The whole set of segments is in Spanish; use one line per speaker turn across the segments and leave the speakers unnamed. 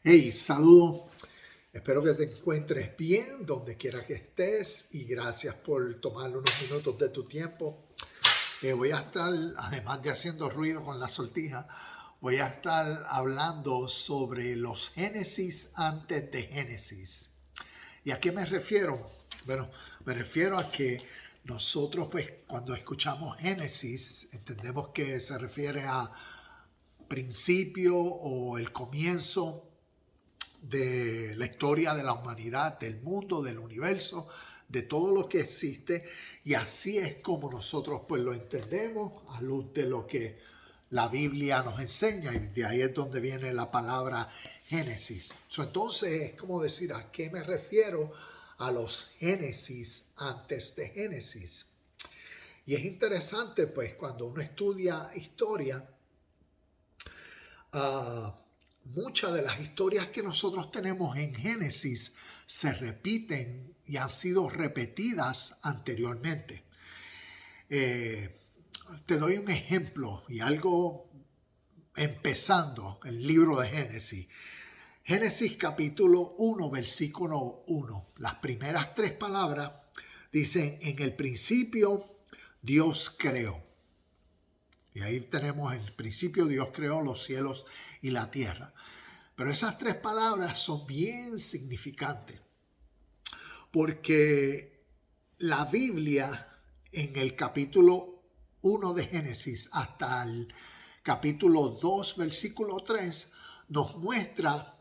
Hey, saludo. Espero que te encuentres bien donde quiera que estés y gracias por tomar unos minutos de tu tiempo. Voy a estar, además de haciendo ruido con la sortija, voy a estar hablando sobre los Génesis antes de Génesis. ¿Y a qué me refiero? Bueno, me refiero a que nosotros, pues, cuando escuchamos Génesis, entendemos que se refiere a principio o el comienzo de la historia de la humanidad, del mundo, del universo, de todo lo que existe, y así es como nosotros pues lo entendemos a luz de lo que la Biblia nos enseña, y de ahí es donde viene la palabra Génesis. Entonces es como decir, ¿a qué me refiero? A los Génesis antes de Génesis. Y es interesante pues cuando uno estudia historia, muchas de las historias que nosotros tenemos en Génesis se repiten y han sido repetidas anteriormente. Te doy un ejemplo y algo empezando el libro de Génesis. Génesis capítulo 1, versículo 1. Las primeras tres palabras dicen, en el principio Dios creó. Y ahí tenemos el principio, Dios creó los cielos y la tierra. Pero esas tres palabras son bien significantes, porque la Biblia en el capítulo 1 de Génesis hasta el capítulo 2, versículo 3, nos muestra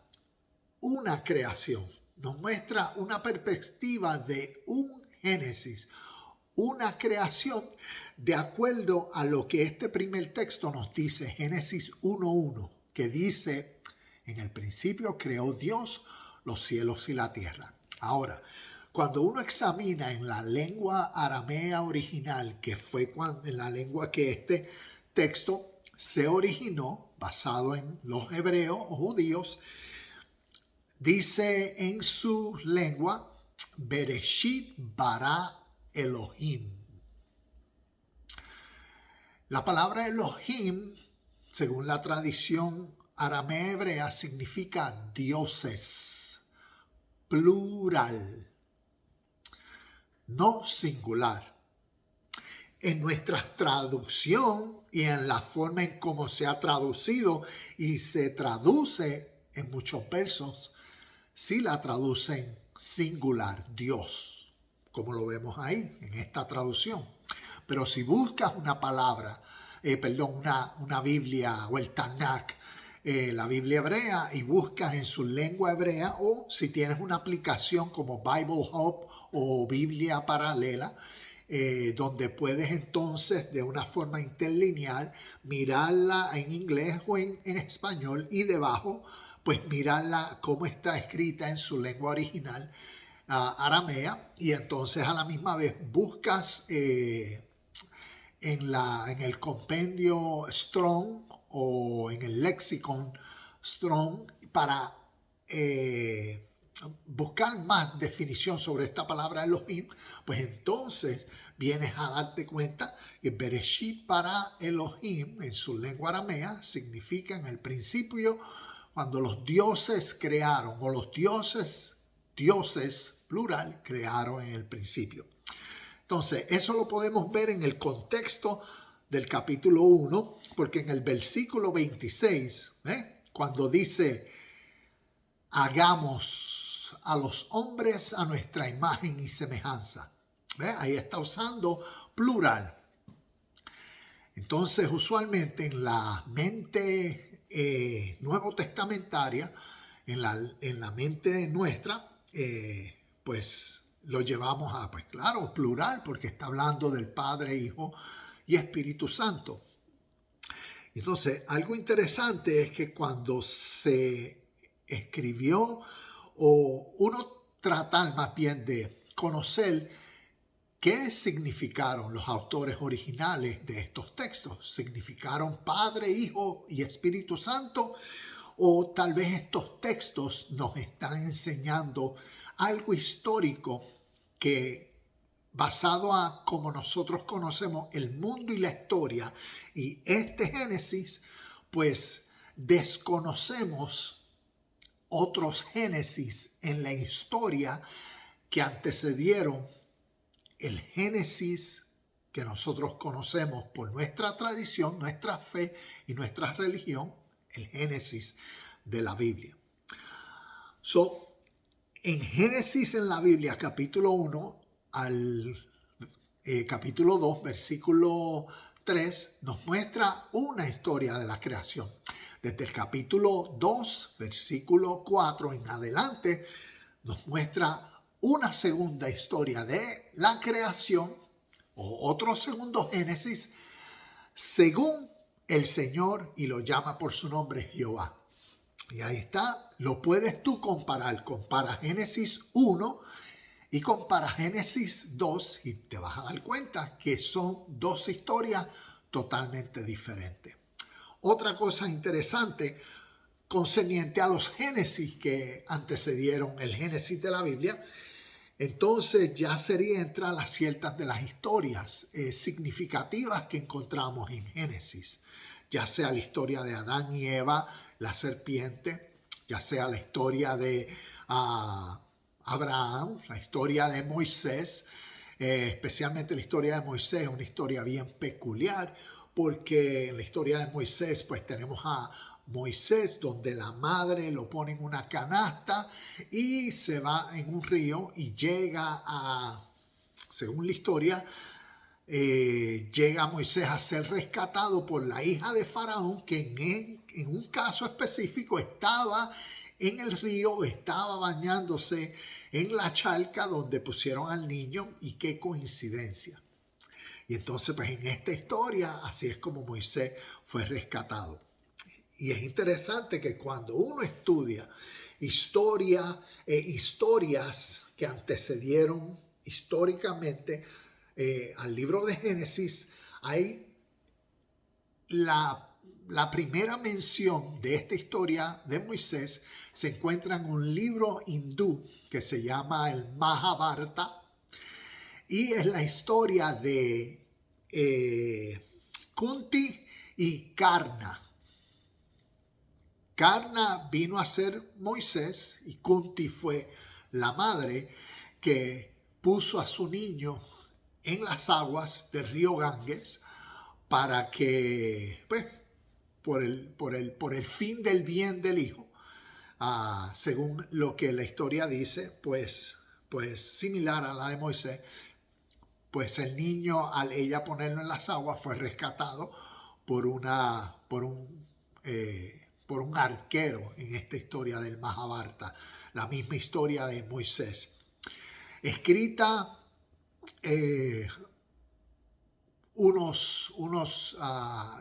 una creación, nos muestra una perspectiva de un Génesis, una creación de acuerdo a lo que este primer texto nos dice, Génesis 1:1, que dice, en el principio creó Dios los cielos y la tierra. Ahora, cuando uno examina en la lengua aramea original, que fue en la lengua que este texto se originó, basado en los hebreos o judíos, dice en su lengua, Bereshit bara Elohim. La palabra Elohim, según la tradición aramea hebrea, significa dioses, plural, no singular. En nuestra traducción y en la forma en cómo se ha traducido y se traduce en muchos versos, sí la traducen singular, Dios, como lo vemos ahí en esta traducción. Pero si buscas una palabra, una Biblia o el Tanakh, la Biblia hebrea, y buscas en su lengua hebrea, o si tienes una aplicación como Bible Hub o Biblia Paralela, donde puedes entonces de una forma interlineal mirarla en inglés o en español, y debajo pues mirarla cómo está escrita en su lengua original, aramea, y entonces a la misma vez buscas en el compendio Strong o en el lexicon Strong para buscar más definición sobre esta palabra Elohim, pues entonces vienes a darte cuenta que Bereshit para Elohim en su lengua aramea significa en el principio, cuando los dioses crearon, o los dioses plural, crearon en el principio. Entonces, eso lo podemos ver en el contexto del capítulo 1, porque en el versículo 26, cuando dice, hagamos a los hombres a nuestra imagen y semejanza, ahí está usando plural. Entonces, usualmente en la mente nuevo testamentaria, en la mente nuestra, pues lo llevamos a, pues claro, plural, porque está hablando del Padre, Hijo y Espíritu Santo. Entonces, algo interesante es que cuando se escribió, o uno tratar más bien de conocer qué significaron los autores originales de estos textos. ¿Significaron Padre, Hijo y Espíritu Santo? O tal vez estos textos nos están enseñando algo histórico que, basado a como nosotros conocemos el mundo y la historia, y este Génesis, pues desconocemos otros Génesis en la historia que antecedieron el Génesis que nosotros conocemos por nuestra tradición, nuestra fe y nuestra religión, el Génesis de la Biblia. En Génesis en la Biblia, capítulo 1 al capítulo 2, versículo 3, nos muestra una historia de la creación. Desde el capítulo 2, versículo 4 en adelante, nos muestra una segunda historia de la creación o otro segundo Génesis según el Señor, y lo llama por su nombre Jehová. Y ahí está, lo puedes tú comparar. Compara Génesis 1 y compara Génesis 2 y te vas a dar cuenta que son dos historias totalmente diferentes. Otra cosa interesante concerniente a los Génesis que antecedieron el Génesis de la Biblia, entonces ya sería entrar a ciertas de las historias significativas que encontramos en Génesis, ya sea la historia de Adán y Eva, la serpiente, ya sea la historia de Abraham, la historia de Moisés, especialmente la historia de Moisés, una historia bien peculiar, porque en la historia de Moisés pues tenemos a Moisés donde la madre lo pone en una canasta y se va en un río y llega a, según la historia, llega Moisés a ser rescatado por la hija de Faraón, que en un caso específico estaba en el río, estaba bañándose en la charca donde pusieron al niño, y qué coincidencia. Y entonces pues en esta historia así es como Moisés fue rescatado. Y es interesante que cuando uno estudia historias que antecedieron históricamente al libro de Génesis, hay la primera mención de esta historia de Moisés se encuentra en un libro hindú que se llama el Mahabharata, y es la historia de Kunti y Karna. Karna vino a ser Moisés y Kunti fue la madre que puso a su niño en las aguas del río Ganges para que, pues, por el fin del bien del hijo, según lo que la historia dice, pues similar a la de Moisés, pues el niño, al ella ponerlo en las aguas, fue rescatado por un arquero en esta historia del Mahabharata, la misma historia de Moisés. Escrita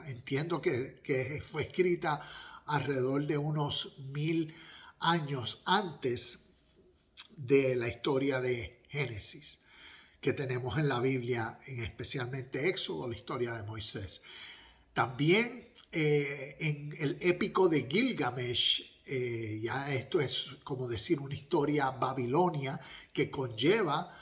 entiendo que fue escrita alrededor de unos 1000 años antes de la historia de Génesis que tenemos en la Biblia, en especialmente Éxodo, la historia de Moisés. También en el épico de Gilgamesh, ya esto es como decir una historia babilonia que conlleva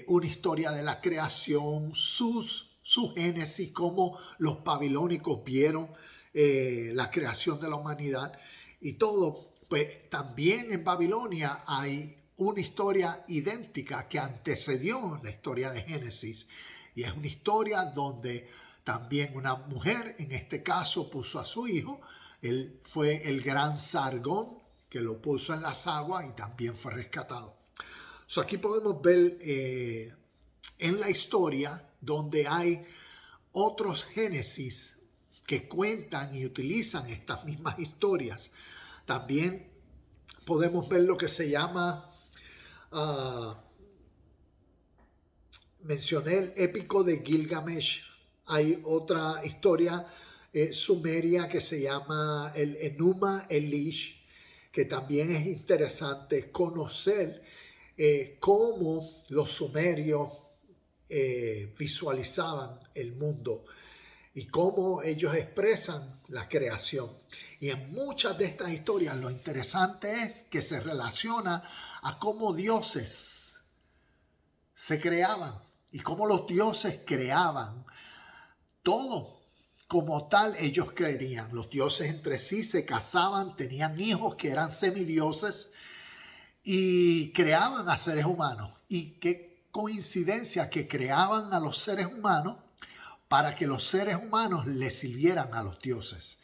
una historia de la creación, su génesis, cómo los babilónicos vieron la creación de la humanidad y todo. Pues también en Babilonia hay una historia idéntica que antecedió la historia de Génesis, y es una historia donde también una mujer, en este caso, puso a su hijo. Él fue el gran Sargón que lo puso en las aguas y también fue rescatado. Aquí podemos ver en la historia donde hay otros Génesis que cuentan y utilizan estas mismas historias. También podemos ver lo que se llama, mencioné el épico de Gilgamesh. Hay otra historia sumeria que se llama el Enuma Elish, que también es interesante conocer cómo los sumerios visualizaban el mundo y cómo ellos expresan la creación. Y en muchas de estas historias lo interesante es que se relaciona a cómo dioses se creaban y cómo los dioses creaban todo como tal ellos creían. Los dioses entre sí se casaban, tenían hijos que eran semidioses y creaban a seres humanos. Y qué coincidencia que creaban a los seres humanos para que los seres humanos les sirvieran a los dioses,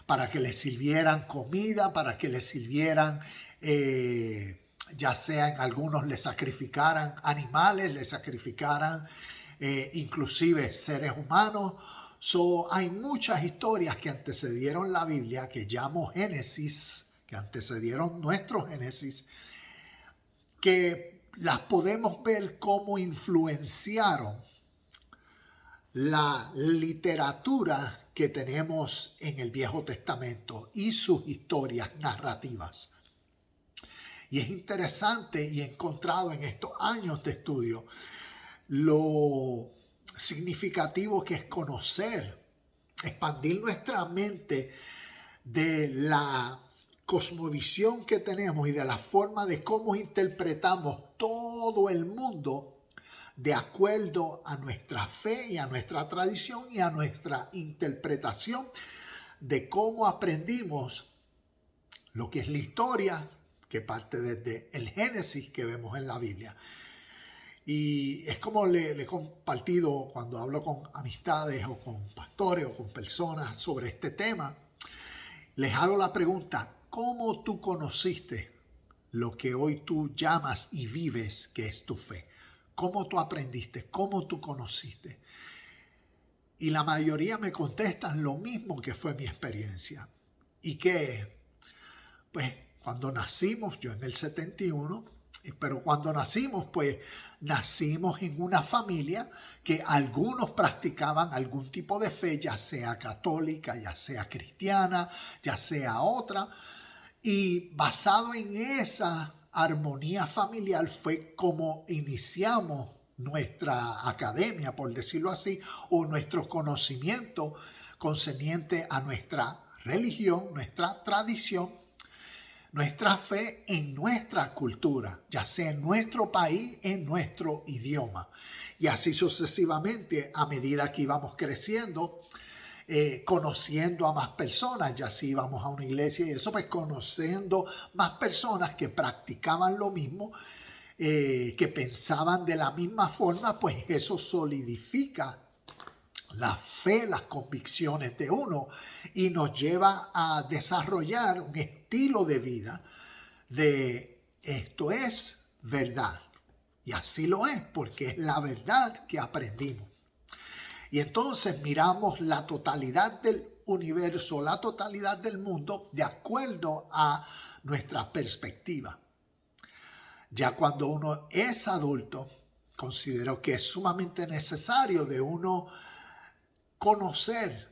para que les sirvieran comida, para que les sirvieran, ya sea en algunos les sacrificaran animales, les sacrificaran inclusive seres humanos. Hay muchas historias que antecedieron la Biblia, que llamo Génesis, que antecedieron nuestro Génesis, que las podemos ver cómo influenciaron la literatura que tenemos en el Viejo Testamento y sus historias narrativas. Y es interesante y he encontrado en estos años de estudio lo significativo que es conocer, expandir nuestra mente de la cosmovisión que tenemos y de la forma de cómo interpretamos todo el mundo de acuerdo a nuestra fe y a nuestra tradición y a nuestra interpretación de cómo aprendimos lo que es la historia, que parte desde el Génesis que vemos en la Biblia. Y es como le he compartido cuando hablo con amistades o con pastores o con personas sobre este tema. Les hago la pregunta: ¿cómo tú conociste lo que hoy tú llamas y vives que es tu fe? ¿Cómo tú aprendiste? ¿Cómo tú conociste? Y la mayoría me contestan lo mismo que fue mi experiencia. Y que, pues, cuando nacimos, yo en el 71, pero cuando nacimos, pues, nacimos en una familia que algunos practicaban algún tipo de fe, ya sea católica, ya sea cristiana, ya sea otra. Y basado en esa armonía familiar fue como iniciamos nuestra academia, por decirlo así, o nuestro conocimiento concerniente a nuestra religión, nuestra tradición, nuestra fe en nuestra cultura, ya sea en nuestro país, en nuestro idioma. Y así sucesivamente, a medida que íbamos creciendo, conociendo a más personas, ya si íbamos a una iglesia y eso, pues conociendo más personas que practicaban lo mismo, que pensaban de la misma forma, pues eso solidifica la fe, las convicciones de uno y nos lleva a desarrollar un estilo de vida de esto es verdad. Y así lo es, porque es la verdad que aprendimos. Y entonces miramos la totalidad del universo, la totalidad del mundo, de acuerdo a nuestra perspectiva. Ya cuando uno es adulto, considero que es sumamente necesario de uno conocer,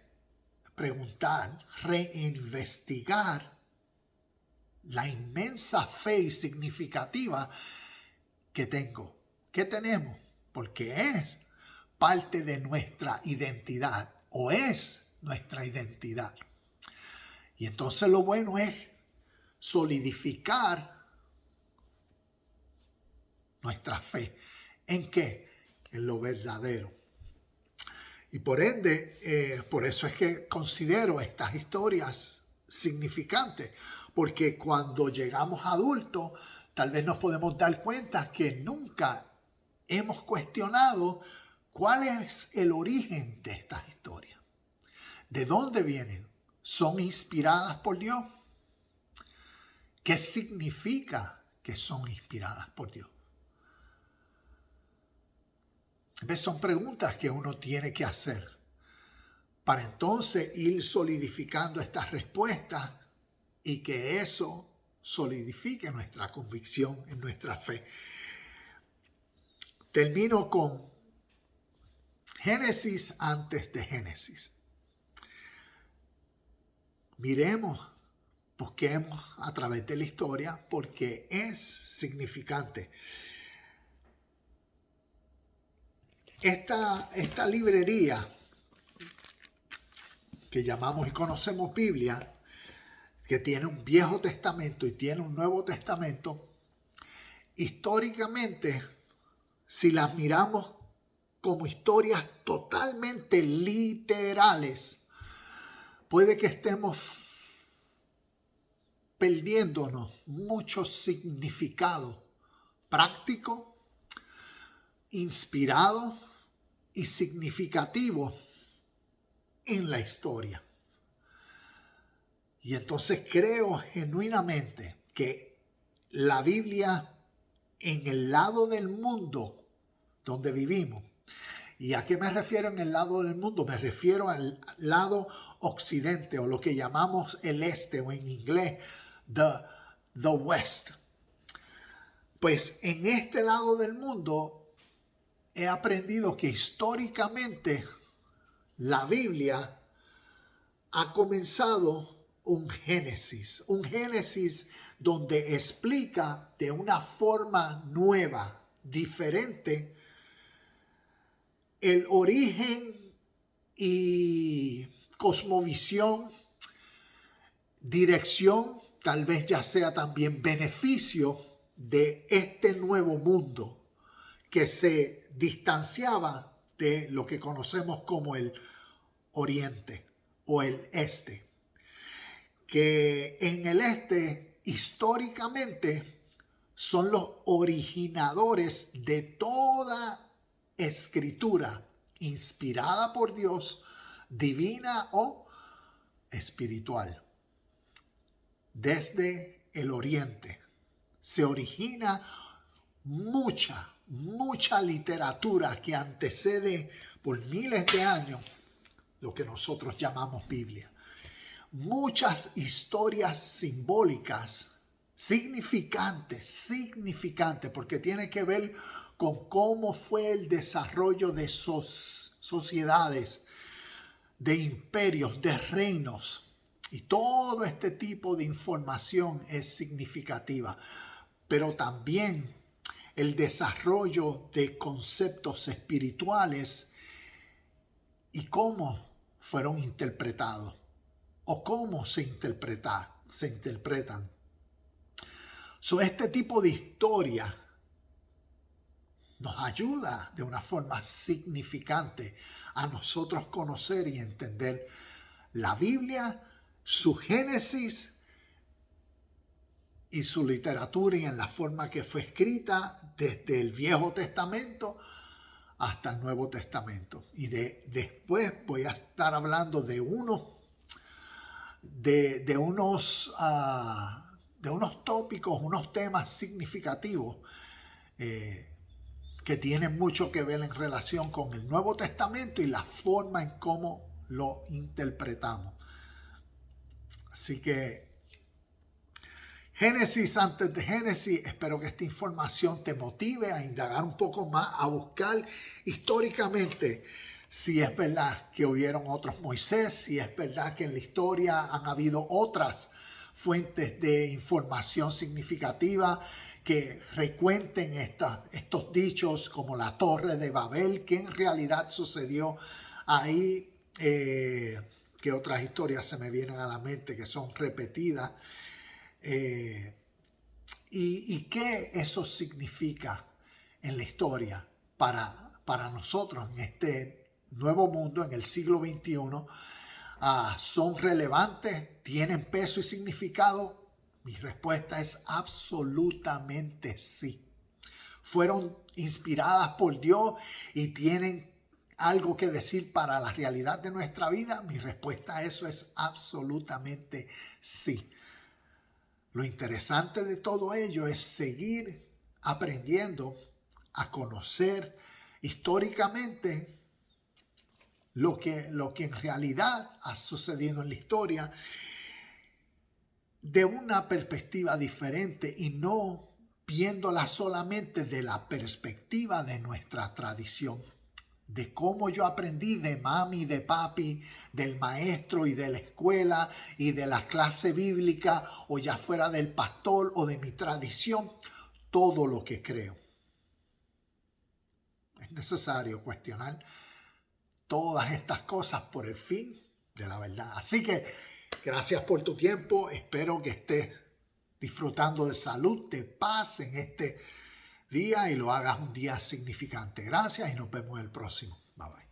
preguntar, reinvestigar la inmensa fe y significativa que tengo, que tenemos, porque es parte de nuestra identidad o es nuestra identidad. Y entonces lo bueno es solidificar nuestra fe. ¿En qué? En lo verdadero. Y por ende, por eso es que considero estas historias significantes, porque cuando llegamos adultos, tal vez nos podemos dar cuenta que nunca hemos cuestionado cuál es el origen de estas historias. ¿De dónde vienen? ¿Son inspiradas por Dios? ¿Qué significa que son inspiradas por Dios? Son preguntas que uno tiene que hacer para entonces ir solidificando estas respuestas y que eso solidifique nuestra convicción en nuestra fe. Termino con Génesis antes de Génesis. Miremos, busquemos a través de la historia porque es significante. Esta librería que llamamos y conocemos Biblia, que tiene un Viejo Testamento y tiene un Nuevo Testamento, históricamente, si las miramos como historias totalmente literales, puede que estemos perdiéndonos mucho significado práctico, inspirado y significativo en la historia. Y entonces creo genuinamente que la Biblia en el lado del mundo donde vivimos, ¿y a qué me refiero en el lado del mundo? Me refiero al lado occidente, o lo que llamamos el este, o en inglés the West. Pues en este lado del mundo he aprendido que históricamente la Biblia ha comenzado un Génesis donde explica de una forma nueva, diferente, el origen y cosmovisión, dirección, tal vez ya sea también beneficio de este nuevo mundo que se distanciaba de lo que conocemos como el Oriente o el Este. Que en el Este, históricamente, son los originadores de toda escritura inspirada por Dios, divina o espiritual. Desde el Oriente se origina mucha literatura que antecede por miles de años lo que nosotros llamamos Biblia. Muchas historias simbólicas, significantes, porque tiene que ver con cómo fue el desarrollo de sociedades, de imperios, de reinos. Y todo este tipo de información es significativa. Pero también el desarrollo de conceptos espirituales y cómo fueron interpretados o cómo se interpretan. Este tipo de historia nos ayuda de una forma significante a nosotros conocer y entender la Biblia, su génesis y su literatura, y en la forma que fue escrita desde el Viejo Testamento hasta el Nuevo Testamento. Y después voy a estar hablando de unos tópicos, unos temas significativos que tienen mucho que ver en relación con el Nuevo Testamento y la forma en cómo lo interpretamos. Así que Génesis antes de Génesis, espero que esta información te motive a indagar un poco más, a buscar históricamente si es verdad que hubieron otros Moisés, si es verdad que en la historia han habido otras fuentes de información significativa que recuenten estos dichos como la Torre de Babel, que en realidad sucedió ahí, que otras historias se me vienen a la mente que son repetidas. Y qué eso significa en la historia para nosotros en este nuevo mundo, en el siglo XXI. ¿Son relevantes? ¿Tienen peso y significado? Mi respuesta es absolutamente sí. Fueron inspiradas por Dios y tienen algo que decir para la realidad de nuestra vida. Mi respuesta a eso es absolutamente sí. Lo interesante de todo ello es seguir aprendiendo a conocer históricamente lo que en realidad ha sucedido en la historia de una perspectiva diferente y no viéndola solamente de la perspectiva de nuestra tradición, de cómo yo aprendí de mami, de papi, del maestro y de la escuela y de la clase bíblica, o ya fuera del pastor o de mi tradición, todo lo que creo. Es necesario cuestionar todas estas cosas por el fin de la verdad. Así que gracias por tu tiempo. Espero que estés disfrutando de salud, de paz en este día y lo hagas un día significante. Gracias y nos vemos el próximo. Bye bye.